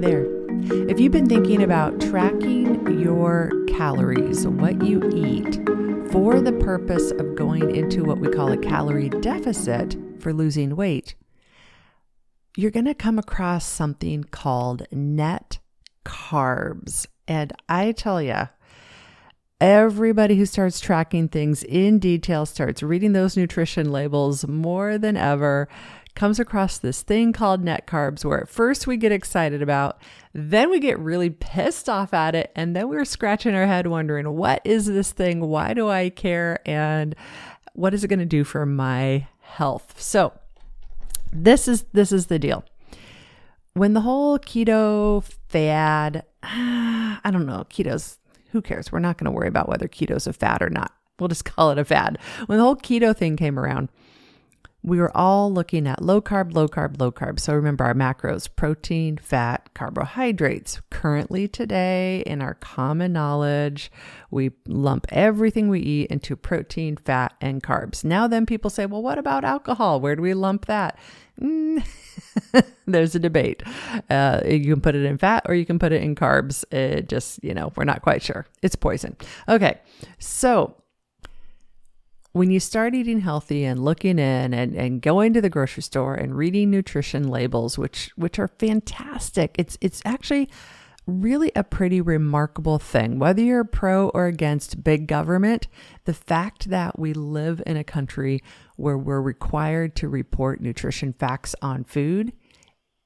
there. If you've been thinking about tracking your calories, what you eat, for the purpose of going into what we call a calorie deficit for losing weight, you're going to come across something called net carbs. And I tell you, everybody who starts tracking things in detail, starts reading those nutrition labels more than ever, comes across this thing called net carbs, where at first we get excited about, then we get really pissed off at it, and then we're scratching our head wondering, what is this thing? Why do I care? And what is it going to do for my health? So this is the deal. When the whole keto fad, I don't know, keto's, who cares? We're not going to worry about whether keto's a fad or not. We'll just call it a fad. When the whole keto thing came around, we were all looking at low carb, low carb, low carb. So remember our macros: protein, fat, carbohydrates. Currently today, in our common knowledge, we lump everything we eat into protein, fat, and carbs. Now then people say, well, what about alcohol? Where do we lump that? There's a debate. You can put it in fat or you can put it in carbs. It just, we're not quite sure. It's poison. Okay. So when you start eating healthy and looking in and going to the grocery store and reading nutrition labels, which are fantastic, it's actually really a pretty remarkable thing. Whether you're pro or against big government, the fact that we live in a country where we're required to report nutrition facts on food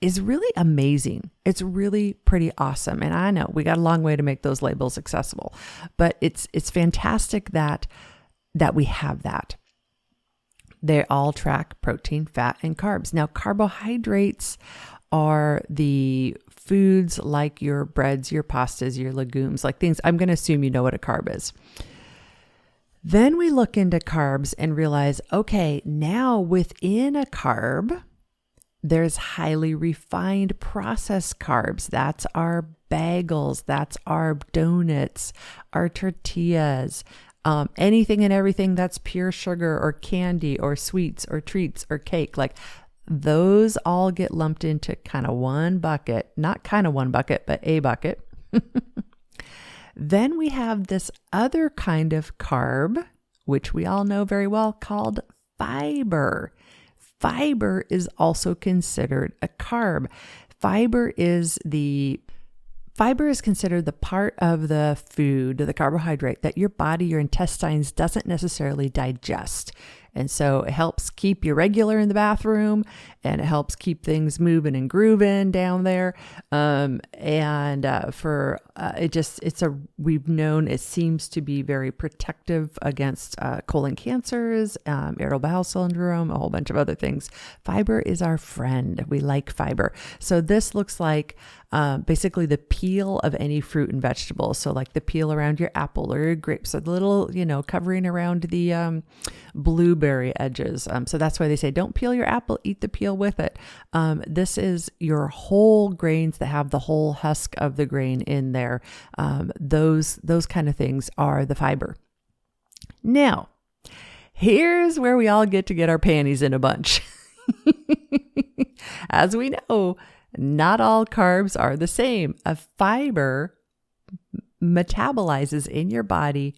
is really amazing. It's really pretty awesome. And I know we got a long way to make those labels accessible, but it's fantastic that we have that. They all track protein, fat, and carbs. Now, carbohydrates are the foods like your breads, your pastas, your legumes, like things. I'm going to assume you know what a carb is. Then we look into carbs and realize, okay, now within a carb, there's highly refined processed carbs. That's our bagels. That's our donuts, our tortillas, anything and everything that's pure sugar or candy or sweets or treats or cake. Like those all get lumped into kind of one bucket, not kind of one bucket, but a bucket. Then we have this other kind of carb, which we all know very well, called fiber. Fiber is also considered a carb. Fiber is considered the part of the food, the carbohydrate, that your body, your intestines doesn't necessarily digest. And so it helps keep you regular in the bathroom, and it helps keep things moving and grooving down there. We've known it seems to be very protective against colon cancers, irritable bowel syndrome, a whole bunch of other things. Fiber is our friend. We like fiber. So this looks like basically the peel of any fruit and vegetable. So like the peel around your apple or your grapes, so the little, covering around the blueberry edges. So that's why they say, don't peel your apple, eat the peel with it. This is your whole grains that have the whole husk of the grain in there. Those kind of things are the fiber. Now, here's where we all get our panties in a bunch. As we know, not all carbs are the same. A fiber metabolizes in your body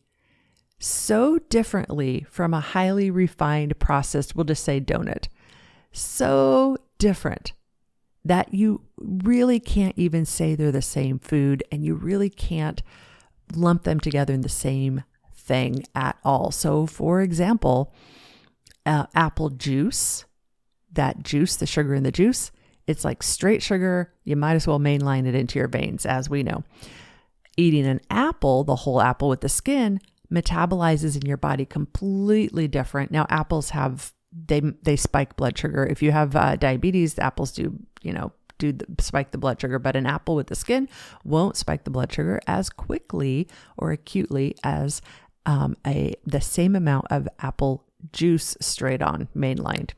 so differently from a highly refined processed, we'll just say donut. So different that you really can't even say they're the same food, and you really can't lump them together in the same thing at all. So for example, apple juice, that juice, the sugar in the juice, it's like straight sugar. You might as well mainline it into your veins, as we know. Eating an apple, the whole apple with the skin, metabolizes in your body completely different. Now, apples they spike blood sugar. If you have diabetes, the apples do spike the blood sugar, but an apple with the skin won't spike the blood sugar as quickly or acutely as the same amount of apple juice straight on mainlined.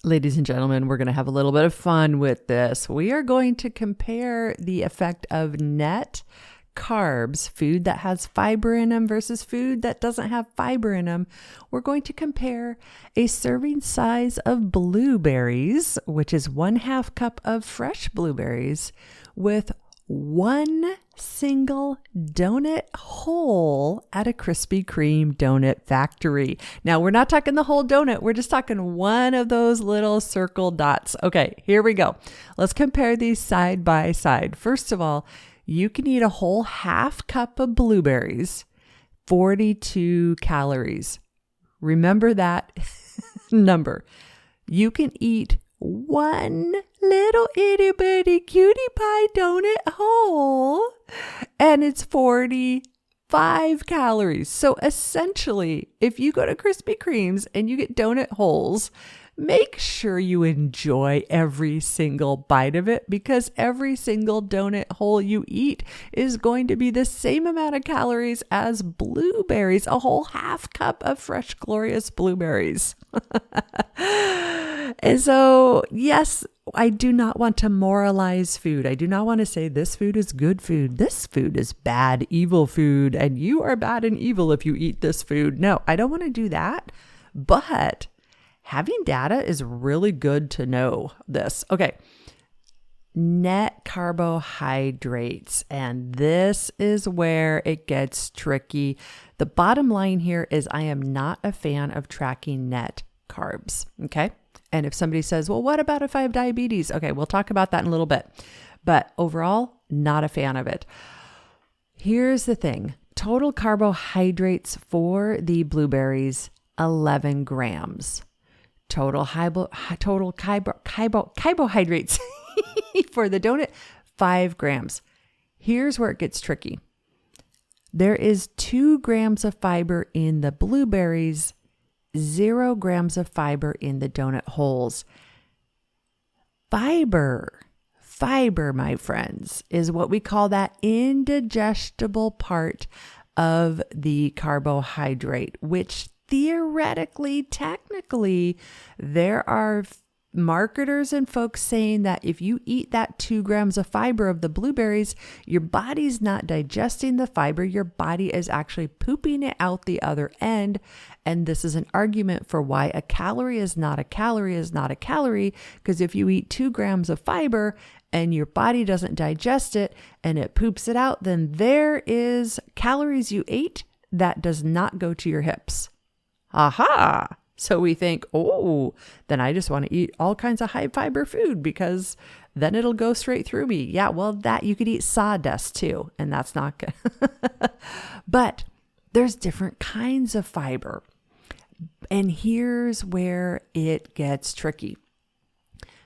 Ladies and gentlemen, we're going to have a little bit of fun with this. We are going to compare the effect of net carbs, food that has fiber in them versus food that doesn't have fiber in them, we're going to compare a serving size of blueberries, which is 1/2 cup of fresh blueberries, with one single donut hole at a Krispy Kreme donut factory. Now, we're not talking the whole donut. We're just talking one of those little circle dots. Okay, here we go. Let's compare these side by side. First of all, you can eat a whole 1/2 cup of blueberries, 42 calories. Remember that number. You can eat one little itty bitty cutie pie donut hole and it's 45 calories. So essentially, if you go to Krispy Kreme's and you get donut holes, make sure you enjoy every single bite of it, because every single donut hole you eat is going to be the same amount of calories as blueberries, a whole 1/2 cup of fresh, glorious blueberries. And so, yes, I do not want to moralize food. I do not want to say this food is good food. This food is bad, evil food, and you are bad and evil if you eat this food. No, I don't want to do that. But having data is really good to know this. Okay. Net carbohydrates. And this is where it gets tricky. The bottom line here is I am not a fan of tracking net carbs. Okay. And if somebody says, well, what about if I have diabetes? Okay, we'll talk about that in a little bit. But overall, not a fan of it. Here's the thing. Total carbohydrates for the blueberries, 11 grams. Total carbohydrates for the donut, 5 grams. Here's where it gets tricky. There is 2 grams of fiber in the blueberries, 0 grams of fiber in the donut holes. Fiber, my friends, is what we call that indigestible part of the carbohydrate, which theoretically, technically, there are marketers and folks saying that if you eat that 2 grams of fiber of the blueberries, your body's not digesting the fiber. Your body is actually pooping it out the other end. And this is an argument for why a calorie is not a calorie is not a calorie. Because if you eat 2 grams of fiber and your body doesn't digest it and it poops it out, then there is calories you ate that does not go to your hips. Aha! So we think, oh, then I just want to eat all kinds of high fiber food because then it'll go straight through me. Yeah, well, that you could eat sawdust too, and that's not good. But there's different kinds of fiber. And here's where it gets tricky.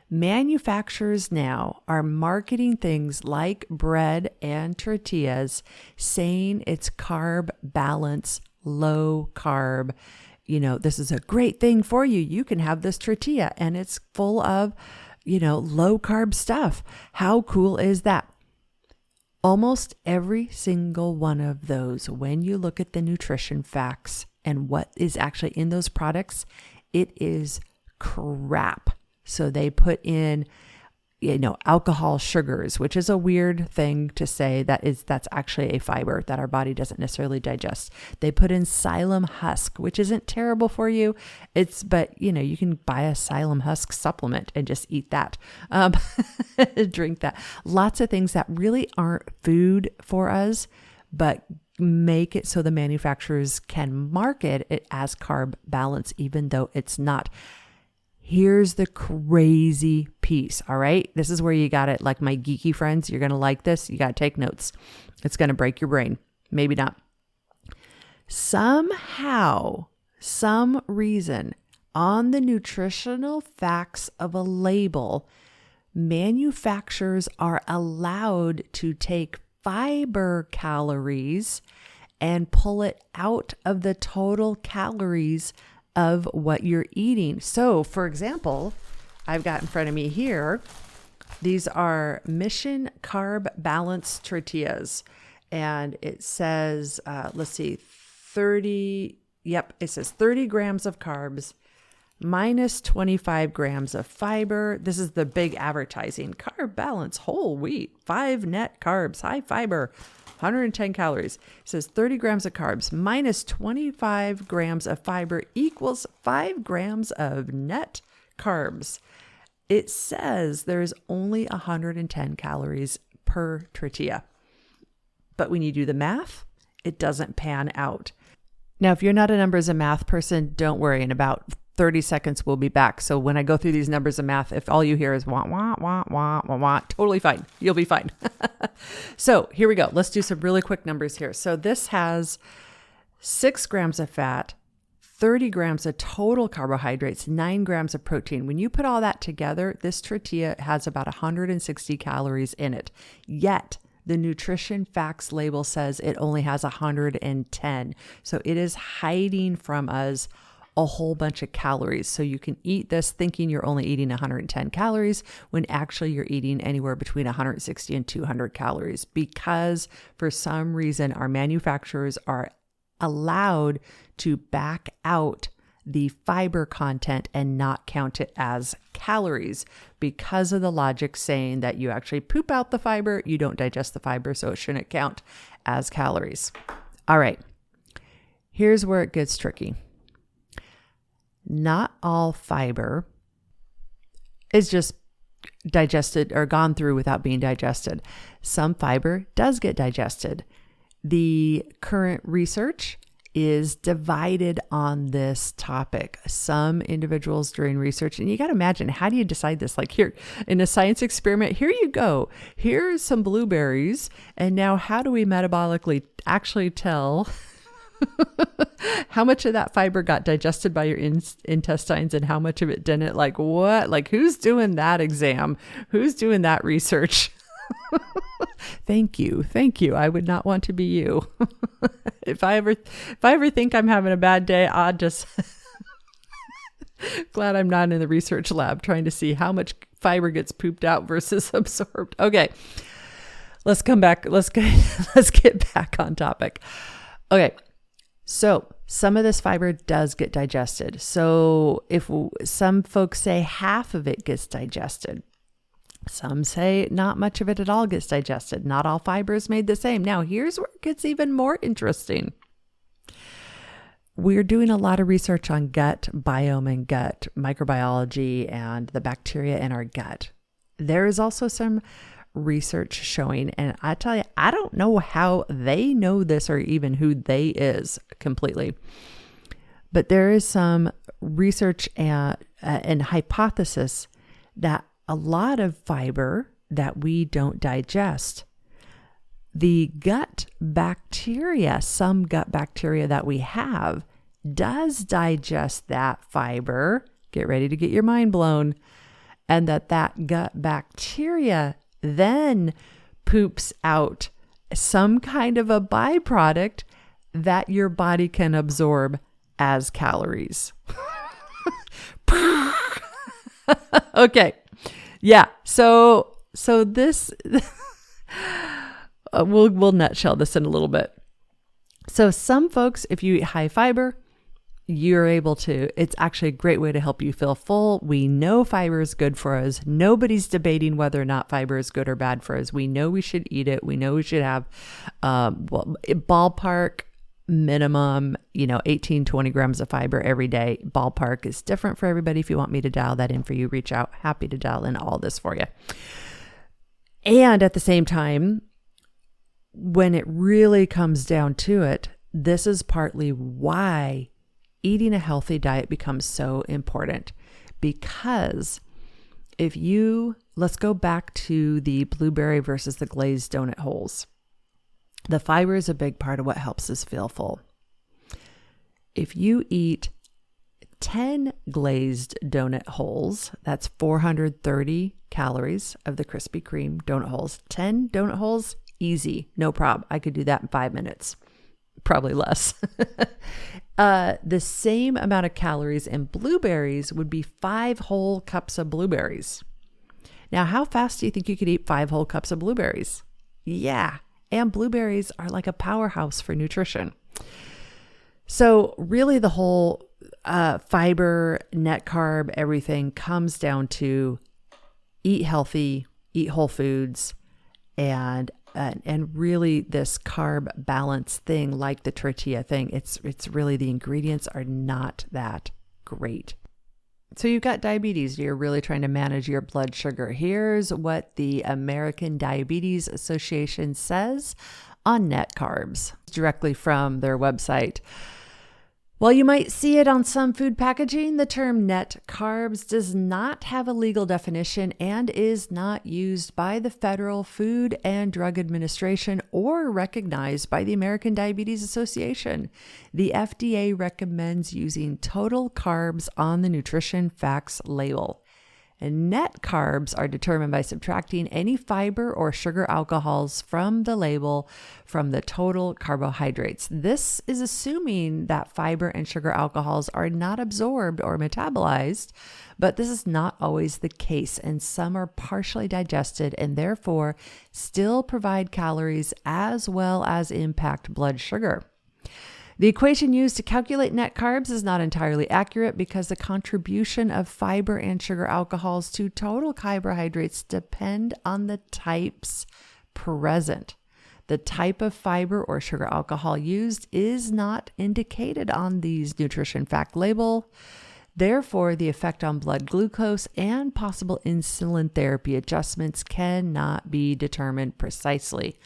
Manufacturers now are marketing things like bread and tortillas, saying it's carb balance, low carb. You know, this is a great thing for you. You can have this tortilla and it's full of, low carb stuff. How cool is that? Almost every single one of those, when you look at the nutrition facts and what is actually in those products, it is crap. So they put in, alcohol sugars, which is a weird thing to say that's actually a fiber that our body doesn't necessarily digest. They put in psyllium husk, which isn't terrible for you. But you can buy a psyllium husk supplement and just eat that, drink that. Lots of things that really aren't food for us, but make it so the manufacturers can market it as carb balance, even though it's not. Here's the crazy piece, all right? This is where you got it. Like my geeky friends, you're going to like this. You got to take notes. It's going to break your brain. Maybe not. Somehow, some reason, on the nutritional facts of a label, manufacturers are allowed to take fiber calories and pull it out of the total calories of what you're eating. So, for example, I've got in front of me here, these are Mission Carb Balance tortillas. And it says, 30 grams of carbs, minus 25 grams of fiber. This is the big advertising. Carb balance, whole wheat, 5 net carbs, high fiber. 110 calories. It says 30 grams of carbs minus 25 grams of fiber equals 5 grams of net carbs. It says there's only 110 calories per tortilla. But when you do the math, it doesn't pan out. Now, if you're not a numbers and math person, don't worry. In about 30 seconds, we'll be back. So when I go through these numbers and math, if all you hear is wah, wah, wah, wah, wah, wah, totally fine. You'll be fine. So here we go. Let's do some really quick numbers here. So this has 6 grams of fat, 30 grams of total carbohydrates, 9 grams of protein. When you put all that together, this tortilla has about 160 calories in it. Yet the nutrition facts label says it only has 110. So it is hiding from us a whole bunch of calories. So you can eat this thinking you're only eating 110 calories when actually you're eating anywhere between 160 and 200 calories, because for some reason our manufacturers are allowed to back out the fiber content and not count it as calories because of the logic saying that you actually poop out the fiber, you don't digest the fiber, so it shouldn't count as calories. All right, here's where it gets tricky. Not all fiber is just digested or gone through without being digested. Some fiber does get digested. The current research is divided on this topic. Some individuals doing research, and you got to imagine, how do you decide this? Like here in a science experiment, here you go. Here's some blueberries. And now how do we metabolically actually tell how much of that fiber got digested by your intestines and how much of it didn't? Like what? Like who's doing that exam? Who's doing that research? Thank you. I would not want to be you. If I ever think I'm having a bad day, I'll just glad I'm not in the research lab trying to see how much fiber gets pooped out versus absorbed. Okay. Let's come back. Let's get back on topic. Okay. So some of this fiber does get digested. So if some folks say half of it gets digested, some say not much of it at all gets digested. Not all fiber is made the same. Now, here's where it gets even more interesting. We're doing a lot of research on gut biome and gut microbiology and the bacteria in our gut. There is also some research showing, and I tell you, I don't know how they know this or even who they is completely, but there is some research and hypothesis that a lot of fiber that we don't digest, the gut bacteria, some gut bacteria that we have does digest that fiber. Get ready to get your mind blown. And that gut bacteria then poops out some kind of a byproduct that your body can absorb as calories. Okay. Yeah. So this, we'll nutshell this in a little bit. So some folks, if you eat high fiber, you're able to, it's actually a great way to help you feel full. We know fiber is good for us. Nobody's debating whether or not fiber is good or bad for us. We know we should eat it. We know we should have, ballpark minimum, 18, 20 grams of fiber every day. Ballpark is different for everybody. If you want me to dial that in for you, reach out. Happy to dial in all this for you. And at the same time, when it really comes down to it, this is partly why eating a healthy diet becomes so important. Because let's go back to the blueberry versus the glazed donut holes. The fiber is a big part of what helps us feel full. If you eat 10 glazed donut holes, that's 430 calories of the Krispy Kreme donut holes. 10 donut holes, easy, no problem. I could do that in 5 minutes, probably less. The same amount of calories in blueberries would be 5 whole cups of blueberries. Now, how fast do you think you could eat 5 whole cups of blueberries? Yeah. And blueberries are like a powerhouse for nutrition. So really the whole fiber, net carb, everything comes down to eat healthy, eat whole foods, and And really this carb balance thing, like the tortilla thing, it's really, the ingredients are not that great. So you've got diabetes. You're really trying to manage your blood sugar. Here's what the American Diabetes Association says on net carbs, directly from their website. While you might see it on some food packaging, the term net carbs does not have a legal definition and is not used by the Federal Food and Drug Administration or recognized by the American Diabetes Association. The FDA recommends using total carbs on the nutrition facts label. And net carbs are determined by subtracting any fiber or sugar alcohols from the label from the total carbohydrates. This is assuming that fiber and sugar alcohols are not absorbed or metabolized, but this is not always the case, and some are partially digested and therefore still provide calories as well as impact blood sugar. The equation used to calculate net carbs is not entirely accurate because the contribution of fiber and sugar alcohols to total carbohydrates depend on the types present. The type of fiber or sugar alcohol used is not indicated on these nutrition fact label. Therefore, the effect on blood glucose and possible insulin therapy adjustments cannot be determined precisely.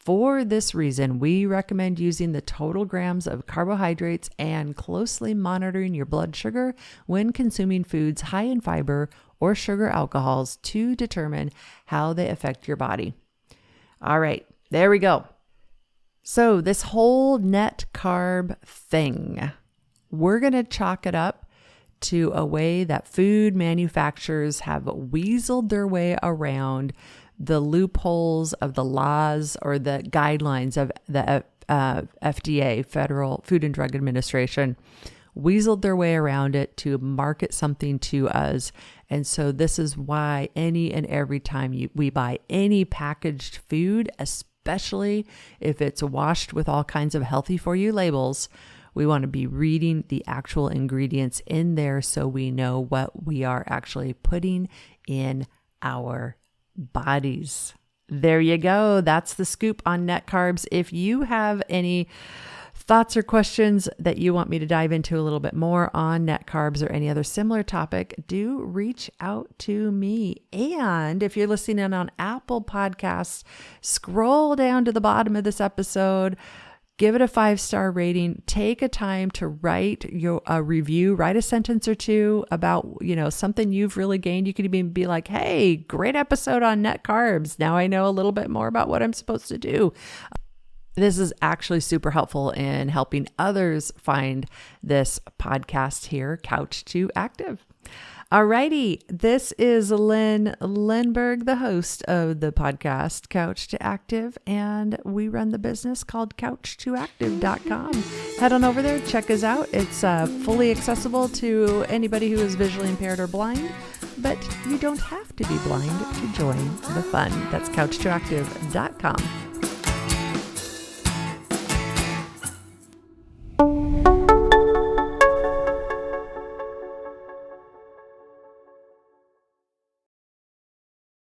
For this reason, we recommend using the total grams of carbohydrates and closely monitoring your blood sugar when consuming foods high in fiber or sugar alcohols to determine how they affect your body. All right, there we go. So this whole net carb thing, we're going to chalk it up to a way that food manufacturers have weaseled their way around the loopholes of the laws or the guidelines of the FDA, Federal Food and Drug Administration, weaseled their way around it to market something to us. And so this is why any and every time we buy any packaged food, especially if it's washed with all kinds of healthy for you labels, we want to be reading the actual ingredients in there so we know what we are actually putting in our bodies. There you go. That's the scoop on net carbs. If you have any thoughts or questions that you want me to dive into a little bit more on net carbs or any other similar topic, do reach out to me. And if you're listening in on Apple Podcasts, scroll down to the bottom of this episode, give it a 5-star rating, take a time to write a review, write a sentence or two about, something you've really gained. You could even be like, hey, great episode on net carbs. Now I know a little bit more about what I'm supposed to do. This is actually super helpful in helping others find this podcast here, Couch to Active. Alrighty, this is Lyn Lindbergh, the host of the podcast Couch to Active, and we run the business called couch2active.com. Head on over there, check us out. It's fully accessible to anybody who is visually impaired or blind, but you don't have to be blind to join the fun. That's couch2active.com.